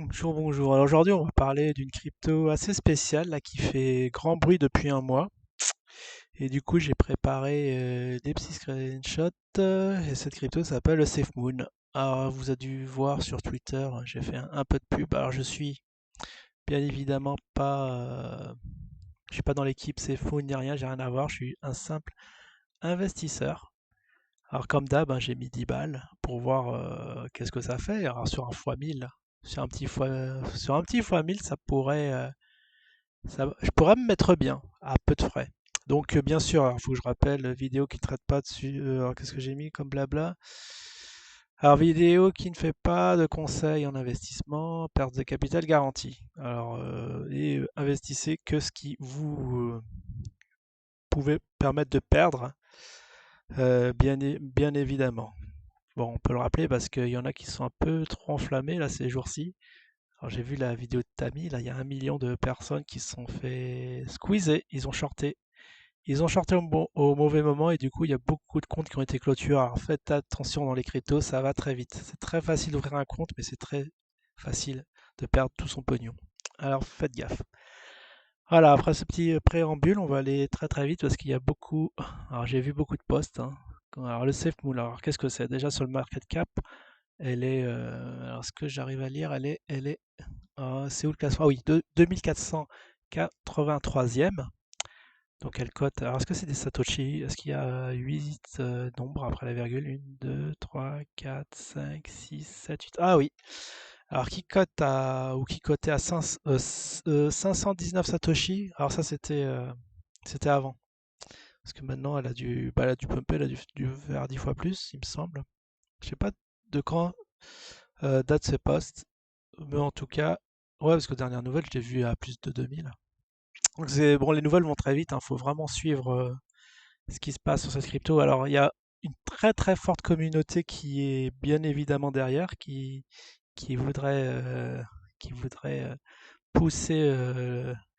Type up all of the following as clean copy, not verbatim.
Bonjour, bonjour. Alors aujourd'hui, on va parler d'une crypto assez spéciale là, qui fait grand bruit depuis un mois. Et du coup, j'ai préparé des petits screenshots. Et cette crypto s'appelle le SafeMoon. Alors, vous avez dû voir sur Twitter, j'ai fait un peu de pub. Alors, je suis bien évidemment pas, je suis pas dans l'équipe SafeMoon ni rien, j'ai rien à voir. Je suis un simple investisseur. Alors, comme d'hab, hein, j'ai mis 10 balles pour voir qu'est-ce que ça fait. Alors, sur un fois 1000, sur un petit fois 1000, ça pourrait, je pourrais me mettre bien, à peu de frais. Donc, bien sûr, il faut que je rappelle, vidéo qui ne traite pas dessus. Alors, qu'est-ce que j'ai mis comme blabla? Alors, vidéo qui ne fait pas de conseils en investissement, perte de capital garantie. Alors, investissez que ce qui vous pouvez permettre de perdre, bien évidemment. Bon, on peut le rappeler parce qu'il y en a qui sont un peu trop enflammés là ces jours-ci. Alors j'ai vu la vidéo de Tammy, là il y a 1 million de personnes qui se sont fait squeezer, ils ont shorté. Ils ont shorté au mauvais moment et du coup il y a beaucoup de comptes qui ont été clôturés. Alors faites attention dans les cryptos, ça va très vite. C'est très facile d'ouvrir un compte, mais c'est très facile de perdre tout son pognon. Alors faites gaffe. Voilà, après ce petit préambule, on va aller très très vite parce qu'il y a beaucoup. Alors j'ai vu beaucoup de posts, hein. Alors le SafeMoon, alors qu'est-ce que c'est? Déjà sur le market cap, elle est. Alors ce que j'arrive à lire, elle est. C'est où le classement? Ah oui, 2483e. Donc elle cote. Alors est-ce que c'est des Satoshi? Est-ce qu'il y a 8 nombres après la virgule? 1, 2, 3, 4, 5, 6, 7, 8. Ah oui. Alors qui cote à ou qui cotait à 519 Satoshi? Alors ça c'était avant. Parce que maintenant elle a dû pumper, elle a dû faire 10 fois plus, il me semble. Je sais pas de quand date ce post, mais en tout cas, ouais, parce que dernière nouvelle, je l'ai vu à plus de 2000. Donc c'est bon, les nouvelles vont très vite, il faut vraiment suivre ce qui se passe sur cette crypto. Alors il y a une très très forte communauté qui est bien évidemment derrière, qui voudrait, pousser,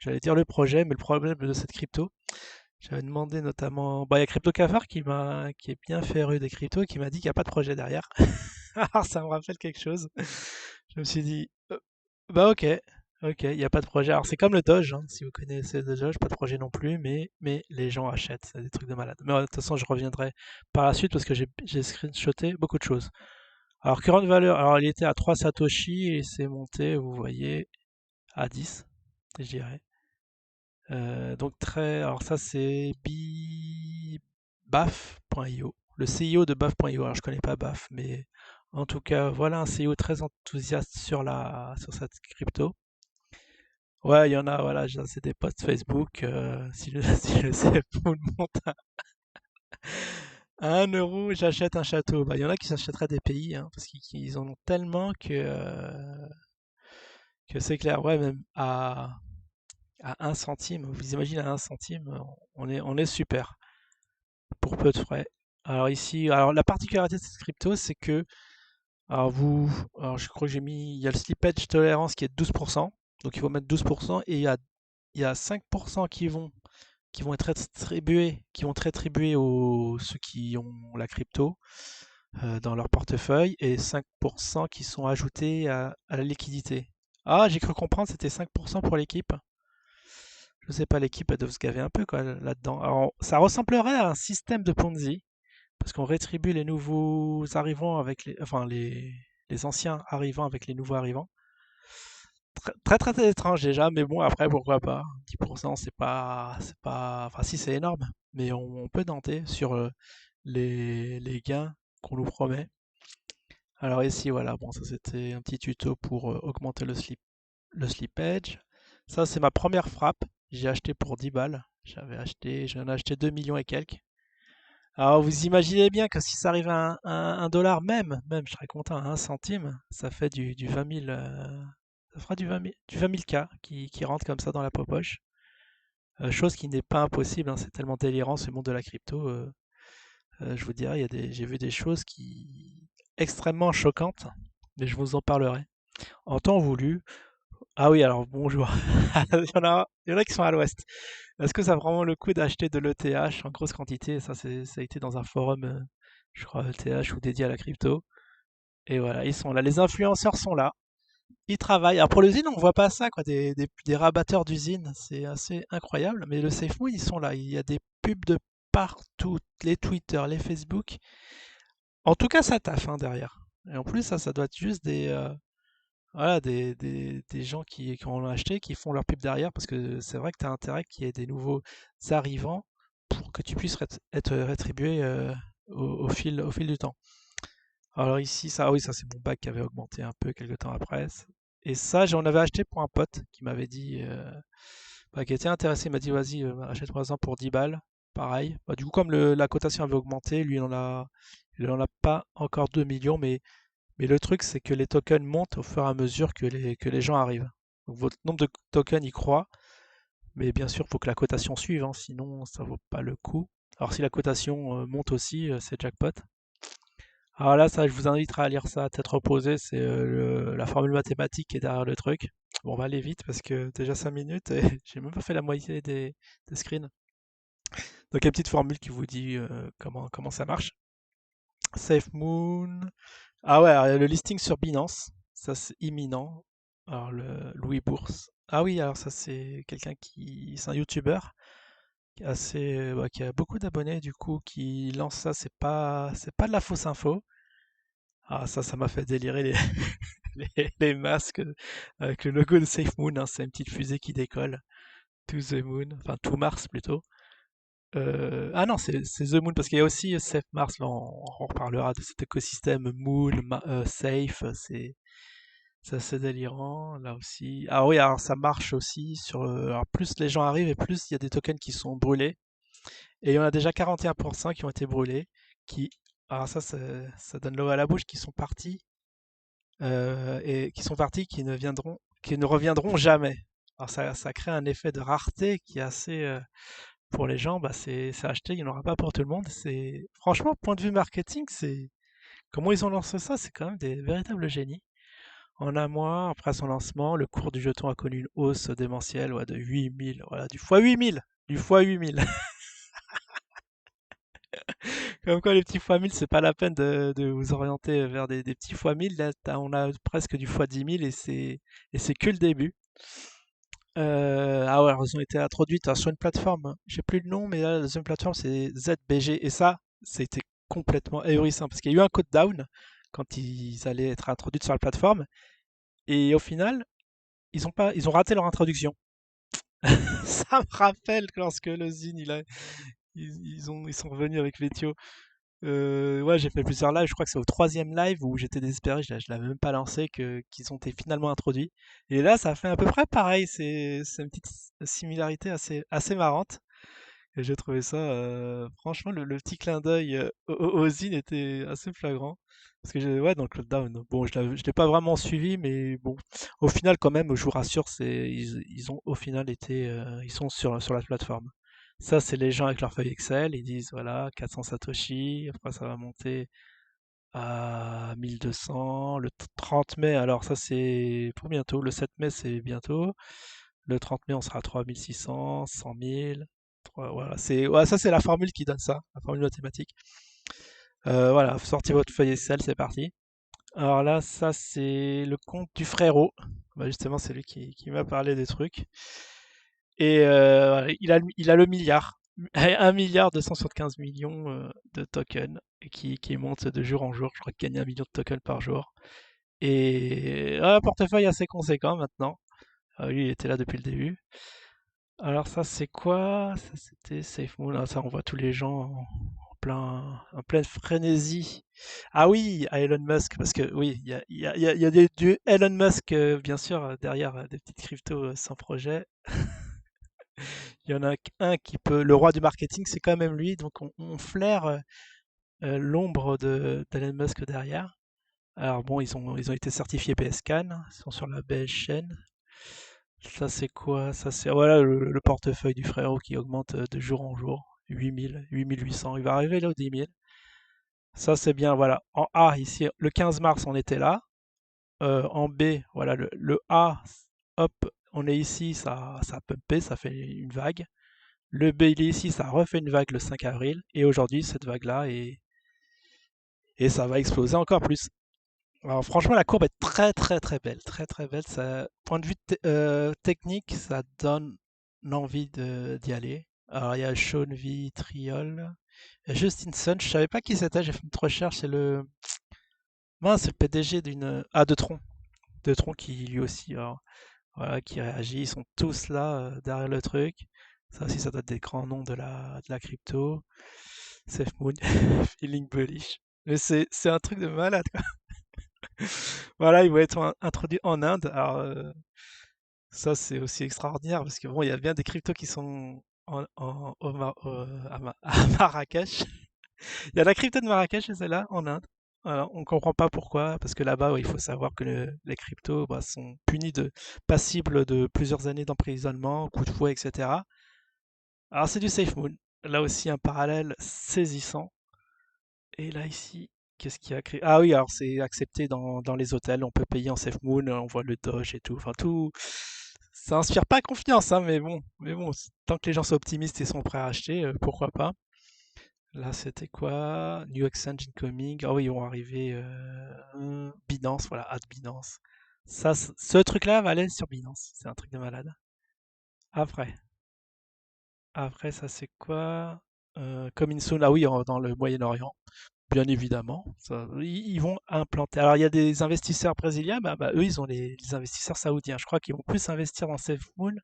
j'allais dire le projet, mais le problème de cette crypto. J'avais demandé notamment, bah, il y a Crypto Cafard qui est bien féru des cryptos, et qui m'a dit qu'il n'y a pas de projet derrière. Alors ça me rappelle quelque chose. Je me suis dit, bah ok, ok, il n'y a pas de projet. Alors c'est comme le Doge, hein, si vous connaissez le Doge, pas de projet non plus, mais les gens achètent, c'est des trucs de malade. Mais de toute façon, je reviendrai par la suite parce que j'ai screenshoté beaucoup de choses. Alors current valeur, alors il était à 3 Satoshi et c'est monté, vous voyez, à 10, je dirais. Donc alors ça c'est baf.io, le CIO de baf.io. Alors je connais pas Baf, mais en tout cas voilà un CIO très enthousiaste sur cette crypto. Ouais, il y en a, voilà, c'est des posts Facebook. Si je, si le CFO le monte à 1 euro, j'achète un château. Bah, il y en a qui s'achèteraient des pays, hein, parce qu'ils en ont tellement que c'est clair. Ouais, même à 1 centime, vous imaginez à 1 centime, on est super pour peu de frais. Alors ici, alors la particularité de cette crypto, c'est que alors alors je crois que il y a le slippage tolérance qui est de 12%, donc il faut mettre 12% et il y a 5% qui vont être rétribués, aux ceux qui ont la crypto dans leur portefeuille et 5% qui sont ajoutés à la liquidité. Ah, j'ai cru comprendre, c'était 5% pour l'équipe. Je sais pas, l'équipe, elle doit se gaver un peu quoi, là-dedans. Alors, ça ressemblerait à un système de Ponzi, parce qu'on rétribue les nouveaux arrivants enfin, les anciens arrivants avec les nouveaux arrivants. Très, très, très étrange déjà, mais bon, après, pourquoi pas. 10%, enfin, si, c'est énorme, mais on peut tenter sur les gains qu'on nous promet. Alors ici, voilà, bon, ça c'était un petit tuto pour augmenter le slippage. Ça, c'est ma première frappe. J'ai acheté pour 10 balles. J'en ai acheté 2 millions et quelques. Alors vous imaginez bien que si ça arrive à un dollar même, je serais content, à 1 centime, ça fait du 20 000, ça fera du 20 000 K qui rentre comme ça dans la poche. Chose qui n'est pas impossible, hein, c'est tellement délirant ce monde de la crypto. Je vous dirais, j'ai vu des choses extrêmement choquantes, mais je vous en parlerai. En temps voulu. Ah oui, alors bonjour. Il y en a qui sont à l'ouest. Est-ce que ça vaut vraiment le coup d'acheter de l'ETH en grosse quantité? Ça a été dans un forum, je crois, ETH ou dédié à la crypto. Et voilà, ils sont là. Les influenceurs sont là. Ils travaillent. Alors pour l'usine, on voit pas ça, quoi, des rabatteurs d'usines, c'est assez incroyable. Mais le SafeMoon, ils sont là. Il y a des pubs de partout, les Twitter, les Facebook. En tout cas, ça taffe hein, derrière. Et en plus, ça doit être juste voilà, des gens qui ont acheté, qui font leur pub derrière, parce que c'est vrai que tu as intérêt qu'il y ait des nouveaux arrivants pour que tu puisses être rétribué au fil du temps. Alors ici, ça, ah oui, ça c'est mon bac qui avait augmenté un peu quelques temps après. Et ça, j'en avais acheté pour un pote qui m'avait dit, bah, qui était intéressé, il m'a dit vas-y, achète-moi un pour 10 balles. Pareil. Bah, du coup, comme la cotation avait augmenté, lui, il en a pas encore 2 millions, mais le truc, c'est que les tokens montent au fur et à mesure que les gens arrivent. Donc votre nombre de tokens, il croît, mais bien sûr, il faut que la cotation suive, hein, sinon ça vaut pas le coup. Alors si la cotation monte aussi, c'est jackpot. Alors là, ça, je vous inviterai à lire ça à tête reposée. C'est la formule mathématique qui est derrière le truc. Bon, on va aller vite parce que déjà 5 minutes et j'ai même pas fait la moitié des screens. Donc, il y a une petite formule qui vous dit comment ça marche. SafeMoon. Ah ouais, alors, le listing sur Binance, ça c'est imminent. Alors, le Louis Bourse. Ah oui, alors ça c'est quelqu'un qui. C'est un YouTuber qui, est assez, bah, qui a beaucoup d'abonnés du coup, qui lance ça. C'est pas de la fausse info. Ah, ça m'a fait délirer les masques avec le logo de Safe Moon, hein, c'est une petite fusée qui décolle. To the Moon, enfin to Mars plutôt. Ah non, c'est The Moon parce qu'il y a aussi Safe Mars, là on reparlera de cet écosystème Moon, Safe, c'est assez délirant là aussi. Ah oui, alors ça marche aussi sur. Alors plus les gens arrivent et plus il y a des tokens qui sont brûlés. Et il y en a déjà 41% qui ont été brûlés. Qui, alors ça donne l'eau à la bouche, qui sont partis et qui sont partis, qui ne reviendront jamais. Alors ça crée un effet de rareté qui est assez pour les gens, bah c'est acheté, il n'y en aura pas pour tout le monde. C'est franchement, point de vue marketing, c'est comment ils ont lancé ça, c'est quand même des véritables génies. En un mois après son lancement, le cours du jeton a connu une hausse démentielle ouais, de 8000, voilà, du fois 8000, du fois 8000. Comme quoi les petits fois 1000, c'est pas la peine de vous orienter vers des petits fois 1000. Là, on a presque du fois 10 000 et c'est que le début. Ah ouais, alors, ils ont été introduites sur une plateforme, j'ai plus le nom, mais là, la deuxième plateforme, c'est ZBG. Et ça, c'était complètement ahurissant parce qu'il y a eu un code down quand ils allaient être introduits sur la plateforme. Et au final, ils ont raté leur introduction. Ça me rappelle que lorsque le Zine, ils sont revenus avec Vetio. Ouais, j'ai fait plusieurs lives. Je crois que c'est au troisième live où j'étais désespéré. Je l'avais même pas lancé qu'ils ont été finalement introduits. Et là, ça fait à peu près pareil. C'est une petite similarité assez marrante. Et j'ai trouvé ça, franchement, le petit clin d'œil au Zine était assez flagrant. Parce que ouais, dans le Clouddown, bon, je l'ai pas vraiment suivi, mais bon, au final, quand même, je vous rassure, ils ont au final été, ils sont sur la plateforme. Ça, c'est les gens avec leur feuille Excel, ils disent voilà, 400 Satoshi, après ça va monter à 1200, le 30 mai, alors ça c'est pour bientôt, le 7 mai c'est bientôt, le 30 mai on sera à 3600, 100 000, voilà, ouais, ça c'est la formule qui donne ça, la formule mathématique. Voilà, sortez votre feuille Excel, c'est parti. Alors là, ça c'est le compte du frérot. Bah, justement, c'est lui qui m'a parlé des trucs. Et voilà, il a le milliard. 1 milliard 275 millions de tokens et qui monte de jour en jour. Je crois qu'il gagne 1 million de tokens par jour. Et un portefeuille assez conséquent maintenant. Lui, il était là depuis le début. Alors ça, c'est quoi? Ça, c'était SafeMoon. Ah, ça, on voit tous les gens en pleine frénésie. Ah oui, à Elon Musk, parce que oui, il y a du Elon Musk, bien sûr, derrière des petites cryptos sans projet. Il y en a un qui peut, le roi du marketing, c'est quand même lui, donc on flaire l'ombre d'Elon Musk derrière. Alors bon, ils ont été certifiés PSCAN, ils sont sur la belle chaîne. Ça c'est quoi? Ça c'est voilà le portefeuille du frérot qui augmente de jour en jour. 8000, 8800, il va arriver là aux 10 000. Ça c'est bien, voilà. En A, ici, le 15 mars, on était là. En B, voilà, le A, hop, on est ici, ça a pumpé, ça fait une vague. Le B, il est ici, ça refait une vague le 5 avril. Et aujourd'hui, cette vague-là, et ça va exploser encore plus. Alors franchement, la courbe est très très très belle, très très belle. Ça, point de vue technique, ça donne envie d'y aller. Alors il y a Sean Vitriol, et Justin Sun. Je savais pas qui c'était. J'ai fait une petite recherche. C'est le PDG de Tron, de Tron qui lui aussi, alors, voilà, qui réagit. Ils sont tous là derrière le truc. Ça aussi, ça doit être des grands noms de la crypto. Safe Moon, Feeling Bullish. Mais c'est un truc de malade. Voilà, il va être introduit en Inde. Alors, ça, c'est aussi extraordinaire parce que bon, il y a bien des cryptos qui sont à Marrakech. Il y a la crypto de Marrakech et celle-là en Inde. Voilà, on ne comprend pas pourquoi, parce que là-bas, ouais, il faut savoir que les cryptos bah, sont punis passibles de plusieurs années d'emprisonnement, coups de fouet, etc. Alors, c'est du SafeMoon. Là aussi, un parallèle saisissant. Et là, ici, qu'est-ce qu'il y a créé? Ah oui, alors c'est accepté dans les hôtels, on peut payer en SafeMoon, on voit le Doge et tout. Enfin, tout. Ça inspire pas confiance, hein, mais bon, tant que les gens sont optimistes et sont prêts à acheter, pourquoi pas. Là, c'était quoi? New Exchange Incoming. Ah oui, ils vont arriver. Binance, voilà, add Binance. Ça, ce truc-là va aller sur Binance. C'est un truc de malade. Après, après, ça c'est quoi? Coming soon. Ah oui, dans le Moyen-Orient. Bien évidemment, ils vont implanter. Alors, il y a des investisseurs brésiliens, bah, eux, ils ont les investisseurs saoudiens. Je crois qu'ils vont plus investir dans SafeMoon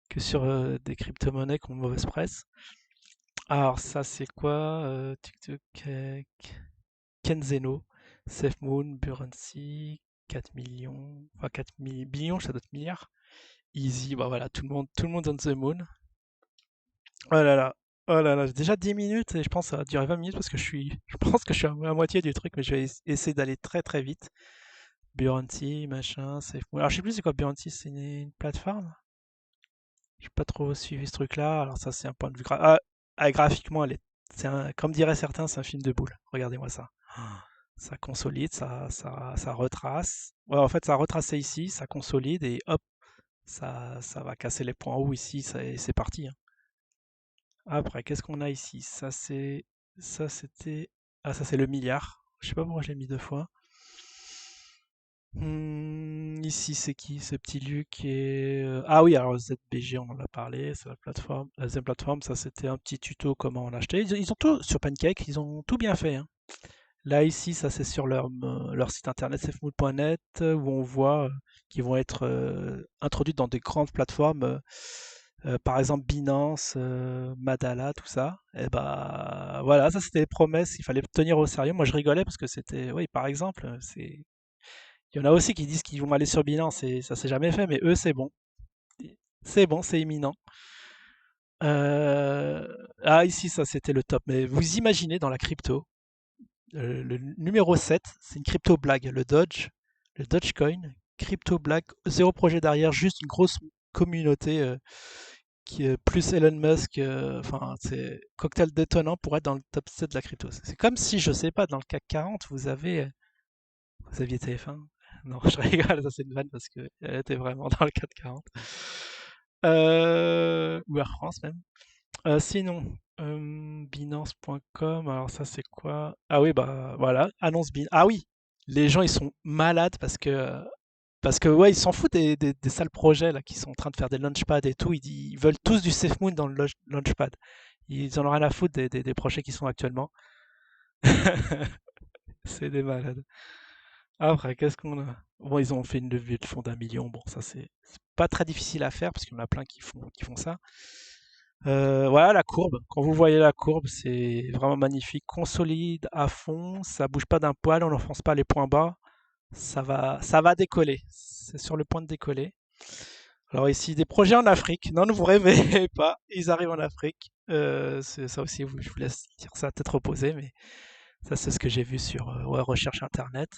que sur des crypto-monnaies qui ont mauvaise presse. Alors, ça, c'est quoi? Kenzeno, SafeMoon, Buoyancy, 4 millions, enfin 4 billions, ça doit être milliards. Easy, bah voilà, tout le monde on the moon. Oh là là, oh là là, j'ai déjà 10 minutes et je pense que ça va durer 20 minutes parce que je pense que je suis à la moitié du truc, mais je vais essayer d'aller très très vite. Buoyancy, machin, c'est fou. Alors je sais plus c'est quoi Buoyancy, c'est une plateforme? J'ai pas trop suivi ce truc-là. Alors ça c'est un point de vue graphiquement, comme diraient certains, c'est un film de boule. Regardez-moi ça. Ça consolide, ça retrace. Ouais, en fait, ça a retracé ici, ça consolide et hop, ça va casser les points hauts ici, et c'est parti, hein. Après, qu'est-ce qu'on a ici? Ça c'était, ça c'est le milliard. Je sais pas pourquoi je l'ai mis deux fois. Ici, c'est qui ce petit Luc Ah oui, alors ZBG, on en a parlé, c'est la plateforme. La deuxième plateforme, ça c'était un petit tuto comment en acheter. Ils ont tout sur Pancake, ils ont tout bien fait, hein. Là, ici, ça c'est sur leur site internet safemood.net où on voit qu'ils vont être introduits dans des grandes plateformes, par exemple Binance, Madala, tout ça. Et bah voilà, ça c'était les promesses, il fallait tenir au sérieux. Moi je rigolais parce que c'était, oui, par exemple, il y en a aussi qui disent qu'ils vont aller sur Binance et ça s'est jamais fait, mais eux c'est bon. C'est bon, c'est imminent. Euh, Ah, ici, ça c'était le top. Mais vous imaginez dans la crypto, le numéro 7, c'est une crypto blague. Le Dogecoin, crypto blague, zéro projet derrière, juste une grosse communauté qui est plus Elon Musk. Enfin, c'est cocktail détonnant pour être dans le top 7 de la crypto. C'est comme si, je sais pas, dans le CAC 40, vous aviez TF1. Non, je rigole, ça c'est une vanne parce qu'elle était vraiment dans le CAC 40. Ou Air France même. Sinon, Binance.com, alors ça c'est quoi? Ah oui, bah voilà, annonce Binance. Ah oui, les gens ils sont malades parce que ouais, ils s'en foutent des sales projets là qui sont en train de faire des launchpads et tout. Ils veulent tous du SafeMoon dans le launchpad. Ils en ont rien à foutre des projets qui sont actuellement. C'est des malades. Après, qu'est-ce qu'on a? Bon, ils ont fait une levée de fonds d'1 million. Bon, ça c'est pas très difficile à faire parce qu'il y en a plein qui font ça. Voilà la courbe. Quand vous voyez la courbe, c'est vraiment magnifique. Consolide à fond, ça bouge pas d'un poil, on n'enfonce pas les points bas. Ça va décoller. C'est sur le point de décoller. Alors ici, des projets en Afrique. Non, ne vous réveillez pas. Ils arrivent en Afrique. C'est ça aussi, je vous laisse dire ça à tête reposée, mais ça, c'est ce que j'ai vu sur ouais, recherche internet.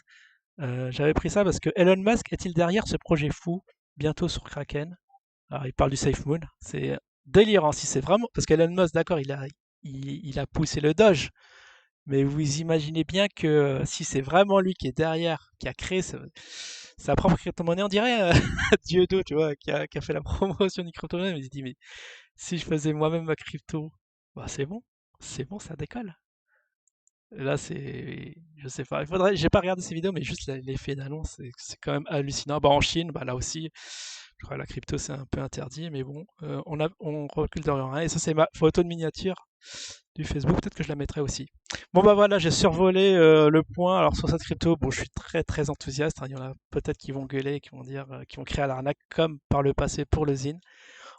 J'avais pris ça parce que Elon Musk est-il derrière ce projet fou bientôt sur Kraken? Alors, il parle du Safe Moon. C'est délirant. Si c'est vraiment. Parce qu'Elon Musk, d'accord, il a poussé le Doge. Mais vous imaginez bien que si c'est vraiment lui qui est derrière, qui a créé sa propre crypto-monnaie, on dirait Dieudo, tu vois, qui a fait la promotion du crypto-monnaie. Mais il se dit, mais si je faisais moi-même ma crypto, bah c'est bon, ça décolle. Et là, je sais pas. J'ai pas regardé ces vidéos, mais juste l'effet d'annonce, c'est quand même hallucinant. Bah, en Chine, bah, là aussi, je crois que la crypto, c'est un peu interdit, mais bon, on recule de rien. Et ça, c'est ma photo de miniature du Facebook. Peut-être que je la mettrai aussi. Bon, bah voilà, j'ai survolé le point. Alors, sur cette crypto, bon, je suis très, très enthousiaste, hein. Il y en a peut-être qui vont gueuler, qui vont dire, qui vont créer à l'arnaque, comme par le passé pour le Zine.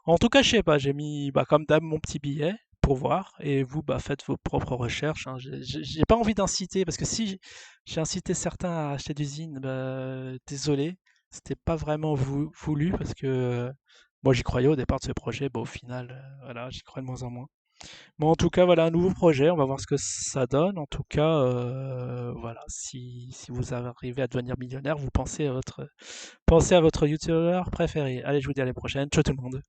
En tout cas, je sais pas, j'ai mis bah, comme d'hab mon petit billet pour voir et vous bah, faites vos propres recherches, hein. J'ai pas envie d'inciter parce que si j'ai incité certains à acheter du zine, bah, désolé, c'était pas vraiment voulu parce que moi j'y croyais au départ de ce projet, bah, au final voilà, j'y crois de moins en moins. Mais en tout cas, voilà un nouveau projet, on va voir ce que ça donne. En tout cas, voilà, si vous arrivez à devenir millionnaire, vous pensez à votre youtubeur préféré. Allez, je vous dis à la prochaine. Ciao tout le monde.